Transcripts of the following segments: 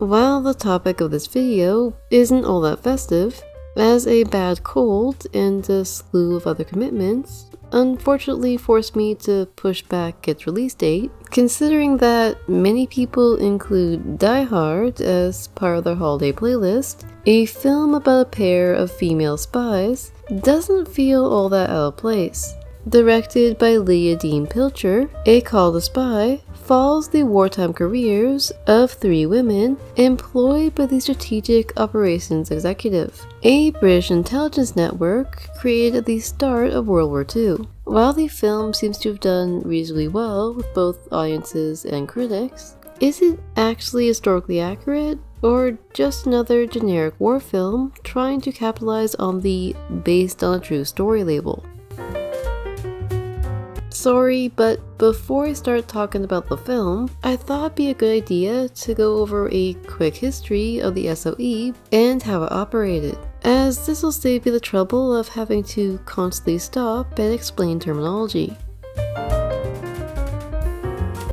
While the topic of this video isn't all that festive, as a bad cold and a slew of other commitments unfortunately forced me to push back its release date, considering that many people include Die Hard as part of their holiday playlist, a film about a pair of female spies doesn't feel all that out of place. Directed by Leah Dean Pilcher, A Call to Spy follows the wartime careers of three women employed by the Strategic Operations Executive, a British intelligence network created at the start of World War II. While the film seems to have done reasonably well with both audiences and critics, is it actually historically accurate, or just another generic war film trying to capitalize on the based on a true story label? Sorry, but before I start talking about the film, I thought it'd be a good idea to go over a quick history of the SOE and how it operated, as this will save you the trouble of having to constantly stop and explain terminology.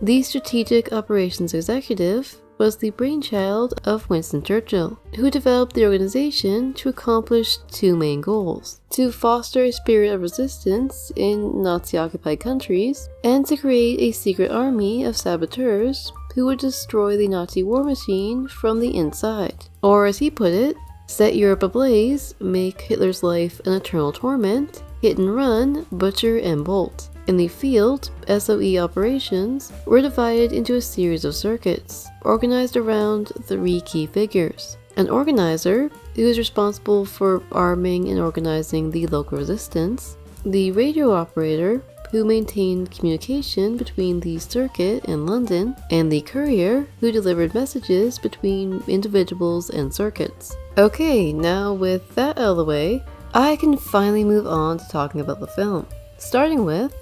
The Strategic Operations Executive was the brainchild of Winston Churchill, who developed the organization to accomplish two main goals: to foster a spirit of resistance in Nazi-occupied countries, and to create a secret army of saboteurs who would destroy the Nazi war machine from the inside. Or as he put it, set Europe ablaze, make Hitler's life an eternal torment, hit and run, butcher and bolt. In the field, SOE operations were divided into a series of circuits, organized around three key figures: an organizer, who is responsible for arming and organizing the local resistance; the radio operator, who maintained communication between the circuit and London; and the courier, who delivered messages between individuals and circuits. Okay, now with that out of the way, I can finally move on to talking about the film. Starting with,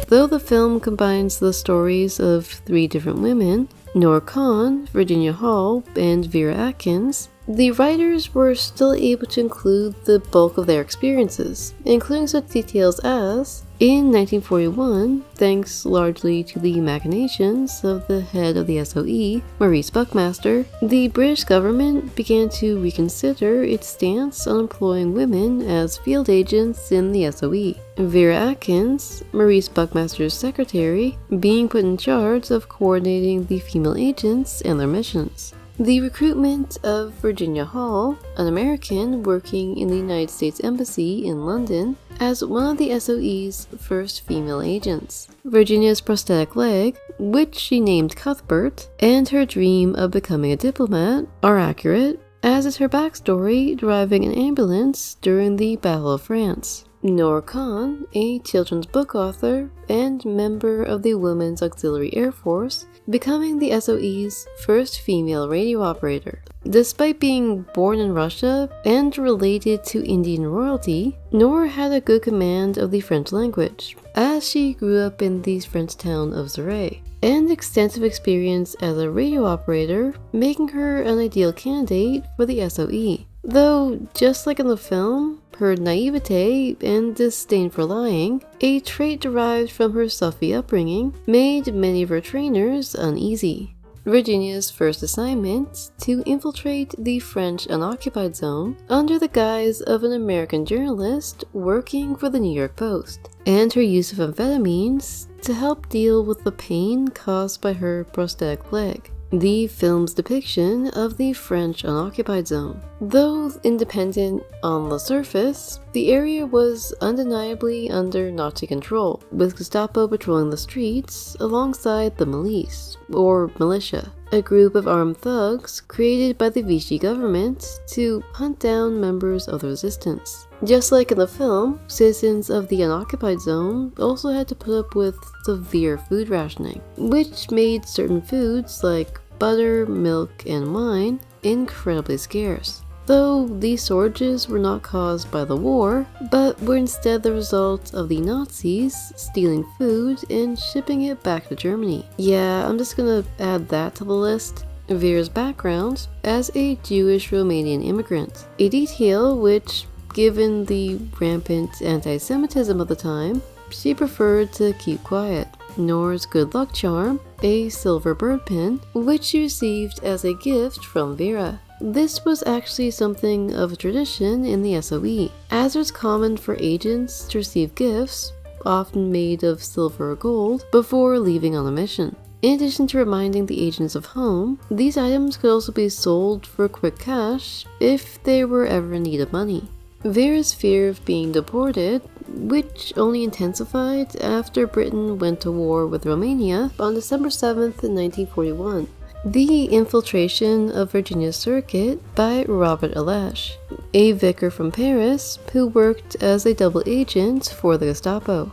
though the film combines the stories of three different women, Noor Khan, Virginia Hall, and Vera Atkins, the writers were still able to include the bulk of their experiences, including such details as, in 1941, thanks largely to the machinations of the head of the SOE, Maurice Buckmaster, the British government began to reconsider its stance on employing women as field agents in the SOE. Vera Atkins, Maurice Buckmaster's secretary, being put in charge of coordinating the female agents and their missions. The recruitment of Virginia Hall, an American working in the United States Embassy in London, as one of the SOE's first female agents. Virginia's prosthetic leg, which she named Cuthbert, and her dream of becoming a diplomat are accurate, as is her backstory driving an ambulance during the Battle of France. Noor Khan, a children's book author and member of the Women's Auxiliary Air Force, becoming the SOE's first female radio operator. Despite being born in Russia and related to Indian royalty, Noor had a good command of the French language, as she grew up in the French town of Zaray, and extensive experience as a radio operator, making her an ideal candidate for the SOE. Though, just like in the film, her naivete and disdain for lying, a trait derived from her Sufi upbringing, made many of her trainers uneasy. Virginia's first assignment to infiltrate the French unoccupied zone under the guise of an American journalist working for the New York Post, and her use of amphetamines to help deal with the pain caused by her prosthetic leg. The film's depiction of the French unoccupied zone. Though independent on the surface, the area was undeniably under Nazi control, with Gestapo patrolling the streets alongside the milice, or militia, a group of armed thugs created by the Vichy government to hunt down members of the resistance. Just like in the film, citizens of the unoccupied zone also had to put up with severe food rationing, which made certain foods like butter, milk, and wine incredibly scarce. Though these shortages were not caused by the war, but were instead the result of the Nazis stealing food and shipping it back to Germany. Yeah, I'm just gonna add that to the list. Vera's background as a Jewish Romanian immigrant, a detail which, given the rampant anti-Semitism of the time, she preferred to keep quiet. Noor's good luck charm, a silver bird pin, which she received as a gift from Vera. This was actually something of a tradition in the SOE, as it was common for agents to receive gifts, often made of silver or gold, before leaving on a mission. In addition to reminding the agents of home, these items could also be sold for quick cash if they were ever in need of money. Vera's fear of being deported, which only intensified after Britain went to war with Romania on December 7th, 1941. The infiltration of Virginia's circuit by Robert Alesh, a vicar from Paris who worked as a double agent for the Gestapo.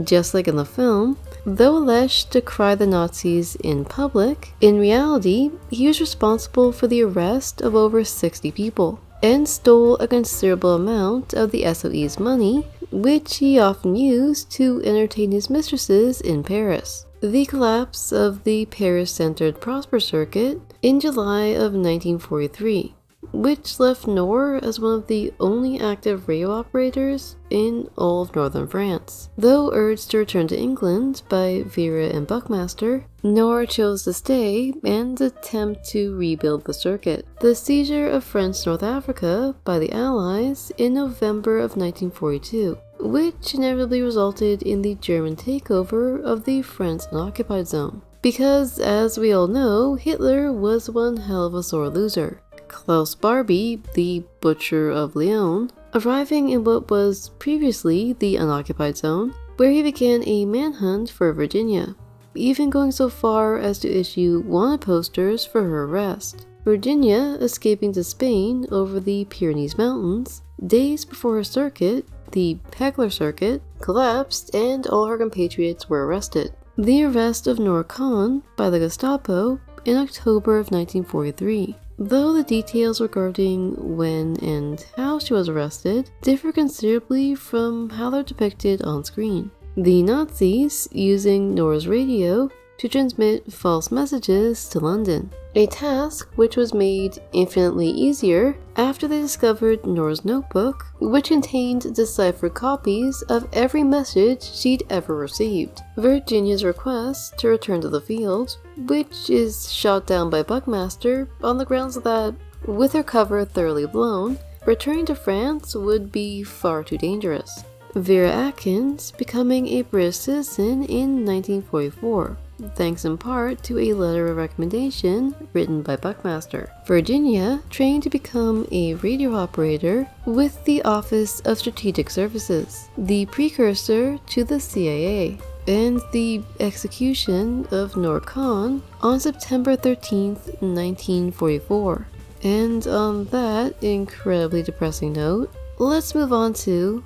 Just like in the film, though Alesh decried the Nazis in public, in reality, he was responsible for the arrest of over 60 people and stole a considerable amount of the SOE's money, which he often used to entertain his mistresses in Paris. The collapse of the Paris-centered Prosper Circuit in July of 1943, which left Noor as one of the only active radio operators in all of northern France. Though urged to return to England by Vera and Buckmaster, Noor chose to stay and attempt to rebuild the circuit. The seizure of French North Africa by the Allies in November of 1942, which inevitably resulted in the German takeover of the French unoccupied zone. Because, as we all know, Hitler was one hell of a sore loser. Klaus Barbie, the Butcher of Lyon, arriving in what was previously the unoccupied zone, where he began a manhunt for Virginia, even going so far as to issue wanted posters for her arrest. Virginia escaping to Spain over the Pyrenees Mountains days before her circuit, the Pegler Circuit, collapsed and all her compatriots were arrested. The arrest of Noor Khan by the Gestapo in October of 1943. Though the details regarding when and how she was arrested differ considerably from how they're depicted on screen. The Nazis using Noor's radio to transmit false messages to London, a task which was made infinitely easier after they discovered Noor's notebook, which contained deciphered copies of every message she'd ever received. Virginia's request to return to the field, which is shot down by Buckmaster on the grounds that, with her cover thoroughly blown, returning to France would be far too dangerous. Vera Atkins becoming a British citizen in 1944. Thanks in part to a letter of recommendation written by Buckmaster. Virginia trained to become a radio operator with the Office of Strategic Services, the precursor to the CIA, and the execution of Noor Khan on September 13th, 1944. And on that incredibly depressing note, let's move on to...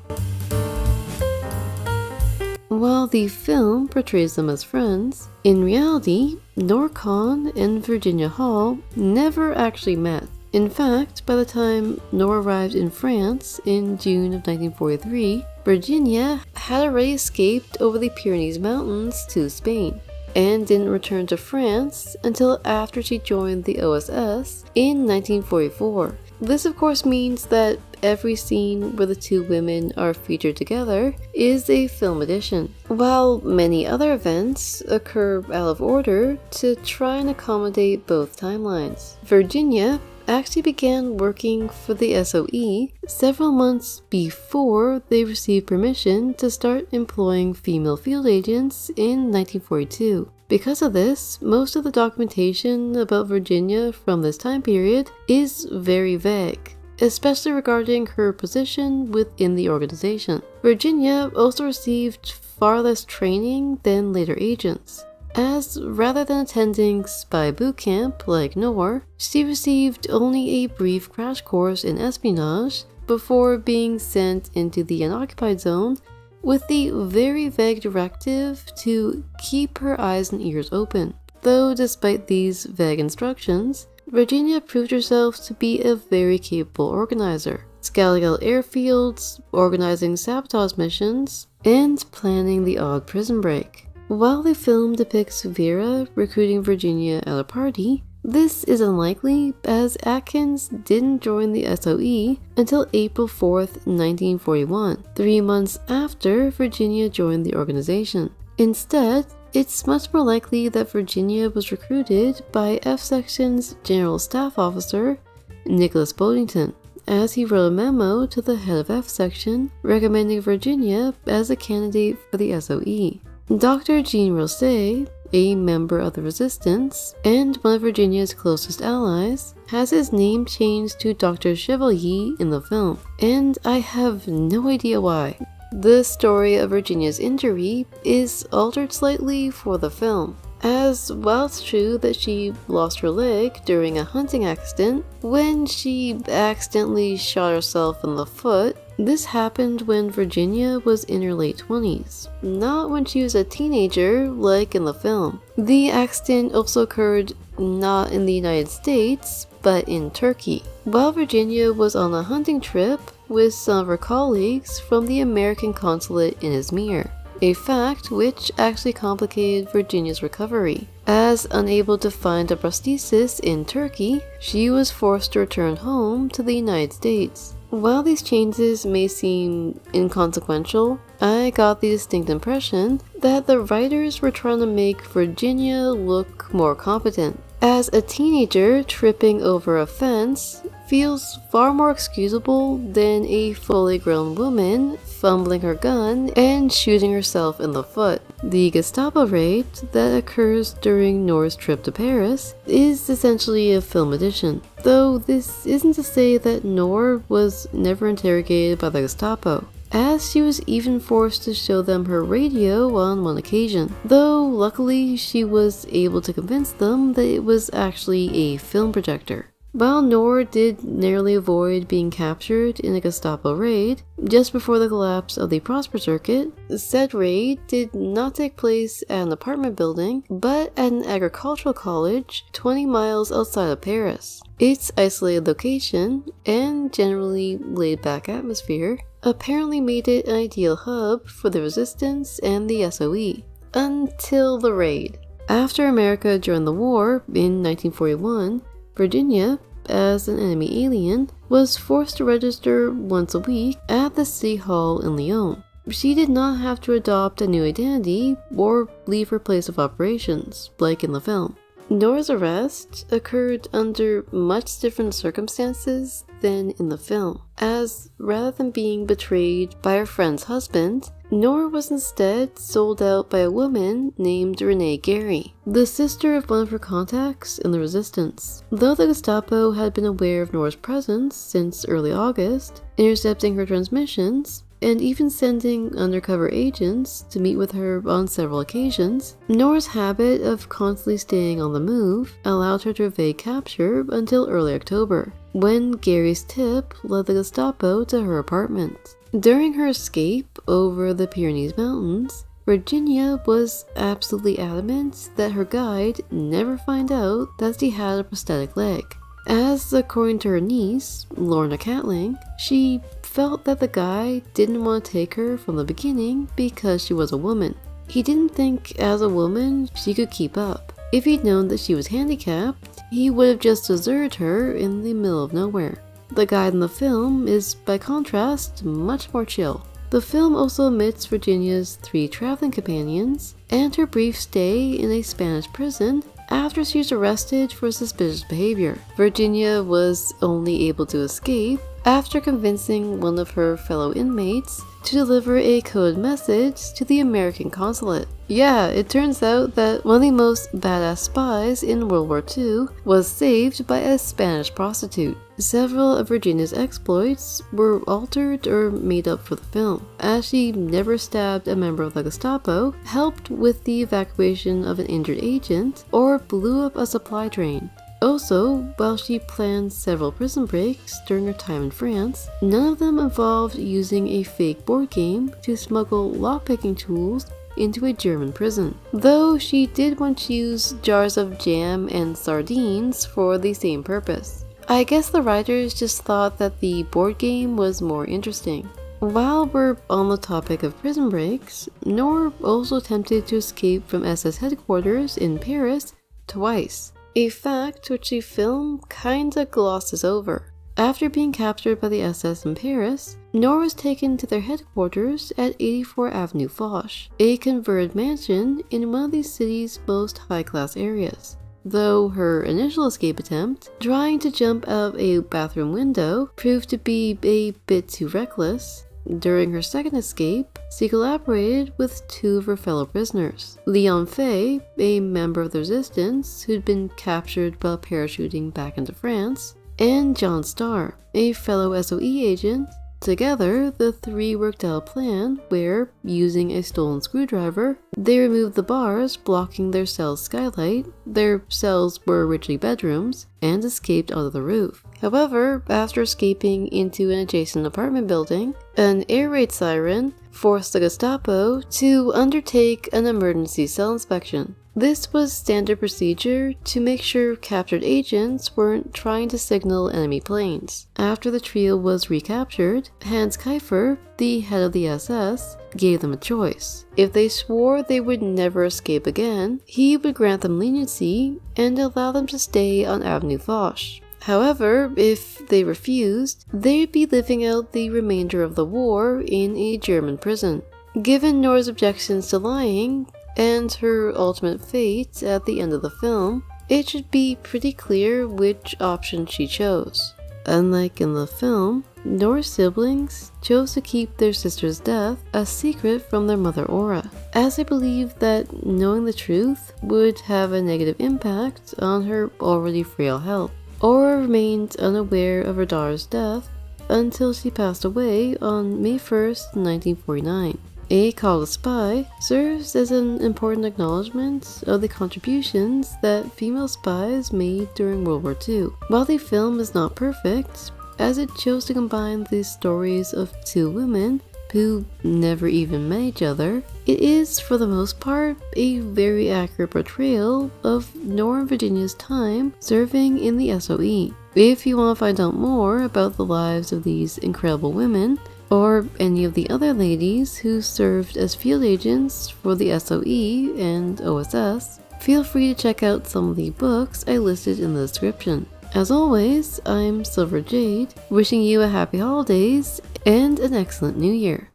While the film portrays them as friends, in reality, Noor Khan and Virginia Hall never actually met. In fact, by the time Noor arrived in France in June of 1943, Virginia had already escaped over the Pyrenees Mountains to Spain, and didn't return to France until after she joined the OSS in 1944. This of course means that every scene where the two women are featured together is a film edition, while many other events occur out of order to try and accommodate both timelines. Virginia actually began working for the SOE several months before they received permission to start employing female field agents in 1942. Because of this, most of the documentation about Virginia from this time period is very vague, especially regarding her position within the organization. Virginia also received far less training than later agents, as rather than attending spy boot camp like Noor, she received only a brief crash course in espionage before being sent into the unoccupied zone with the very vague directive to keep her eyes and ears open. Though despite these vague instructions, Virginia proved herself to be a very capable organizer, scouting out airfields, organizing sabotage missions, and planning the odd prison break. While the film depicts Vera recruiting Virginia at a party, this is unlikely as Atkins didn't join the SOE until April 4th, 1941, 3 months after Virginia joined the organization. Instead, it's much more likely that Virginia was recruited by F Section's General Staff Officer, Nicholas Boddington, as he wrote a memo to the head of F Section recommending Virginia as a candidate for the SOE. Dr. Jean Rousset, a member of the Resistance and one of Virginia's closest allies, has his name changed to Dr. Chevalier in the film, and I have no idea why. The story of Virginia's injury is altered slightly for the film, as while it's true that she lost her leg during a hunting accident, when she accidentally shot herself in the foot, this happened when Virginia was in her late 20s, not when she was a teenager like in the film. The accident also occurred not in the United States, but in Turkey, while Virginia was on a hunting trip with some of her colleagues from the American consulate in Izmir, a fact which actually complicated Virginia's recovery. As unable to find a prosthesis in Turkey, she was forced to return home to the United States. While these changes may seem inconsequential, I got the distinct impression that the writers were trying to make Virginia look more competent, as a teenager tripping over a fence feels far more excusable than a fully grown woman fumbling her gun and shooting herself in the foot. The Gestapo raid that occurs during Noor's trip to Paris is essentially a film edition, though this isn't to say that Noor was never interrogated by the Gestapo, as she was even forced to show them her radio on one occasion, though luckily she was able to convince them that it was actually a film projector. While Noor did narrowly avoid being captured in a Gestapo raid just before the collapse of the Prosper Circuit, said raid did not take place at an apartment building, but at an agricultural college 20 miles outside of Paris. Its isolated location and generally laid-back atmosphere apparently made it an ideal hub for the Resistance and the SOE, until the raid. After America joined the war in 1941, Virginia, as an enemy alien, was forced to register once a week at the City Hall in Lyon. She did not have to adopt a new identity or leave her place of operations, like in the film. Noor's arrest occurred under much different circumstances than in the film, as rather than being betrayed by her friend's husband, Noor was instead sold out by a woman named Renee Gary, the sister of one of her contacts in the Resistance. Though the Gestapo had been aware of Noor's presence since early August, intercepting her transmissions, and even sending undercover agents to meet with her on several occasions, Noor's habit of constantly staying on the move allowed her to evade capture until early October, when Gary's tip led the Gestapo to her apartment. During her escape over the Pyrenees Mountains, Virginia was absolutely adamant that her guide never find out that she had a prosthetic leg, as according to her niece, Lorna Catling, she felt that the guy didn't want to take her from the beginning because she was a woman. He didn't think as a woman she could keep up. If he'd known that she was handicapped, he would have just deserted her in the middle of nowhere. The guide in the film is, by contrast, much more chill. The film also omits Virginia's 3 traveling companions and her brief stay in a Spanish prison after she was arrested for suspicious behavior. Virginia was only able to escape after convincing one of her fellow inmates to deliver a coded message to the American consulate. Yeah, it turns out that one of the most badass spies in World War II was saved by a Spanish prostitute. Several of Virginia's exploits were altered or made up for the film, as she never stabbed a member of the Gestapo, helped with the evacuation of an injured agent, or blew up a supply train. Also, while she planned several prison breaks during her time in France, none of them involved using a fake board game to smuggle lockpicking tools into a German prison, though she did once use jars of jam and sardines for the same purpose. I guess the writers just thought that the board game was more interesting. While we're on the topic of prison breaks, Noor also attempted to escape from SS headquarters in Paris twice, a fact which the film kinda glosses over. After being captured by the SS in Paris, Noor was taken to their headquarters at 84 Avenue Foch, a converted mansion in one of the city's most high-class areas. Though her initial escape attempt, trying to jump out of a bathroom window, proved to be a bit too reckless, during her second escape, she collaborated with two of her fellow prisoners. Leon Fay, a member of the resistance who'd been captured while parachuting back into France, and John Starr, a fellow SOE agent. Together, the three worked out a plan where, using a stolen screwdriver, they removed the bars blocking their cell's skylight. Their cells were originally bedrooms, and escaped out of the roof. However, after escaping into an adjacent apartment building, an air raid siren forced the Gestapo to undertake an emergency cell inspection. This was standard procedure to make sure captured agents weren't trying to signal enemy planes. After the trio was recaptured, Hans Kiefer, the head of the SS, gave them a choice. If they swore they would never escape again, he would grant them leniency and allow them to stay on Avenue Foch. However, if they refused, they'd be living out the remainder of the war in a German prison. Given Noor's objections to lying, and her ultimate fate at the end of the film, it should be pretty clear which option she chose. Unlike in the film, Noor's siblings chose to keep their sister's death a secret from their mother Aura, as they believed that knowing the truth would have a negative impact on her already frail health. Aura remained unaware of her daughter's death until she passed away on May 1st, 1949. A Call to Spy serves as an important acknowledgement of the contributions that female spies made during World War II. While the film is not perfect, as it chose to combine the stories of two women who never even met each other, it is, for the most part, a very accurate portrayal of Noor and Virginia's time serving in the SOE. If you want to find out more about the lives of these incredible women, or any of the other ladies who served as field agents for the SOE and OSS, feel free to check out some of the books I listed in the description. As always, I'm Silver Jade, wishing you a happy holidays and an excellent new year.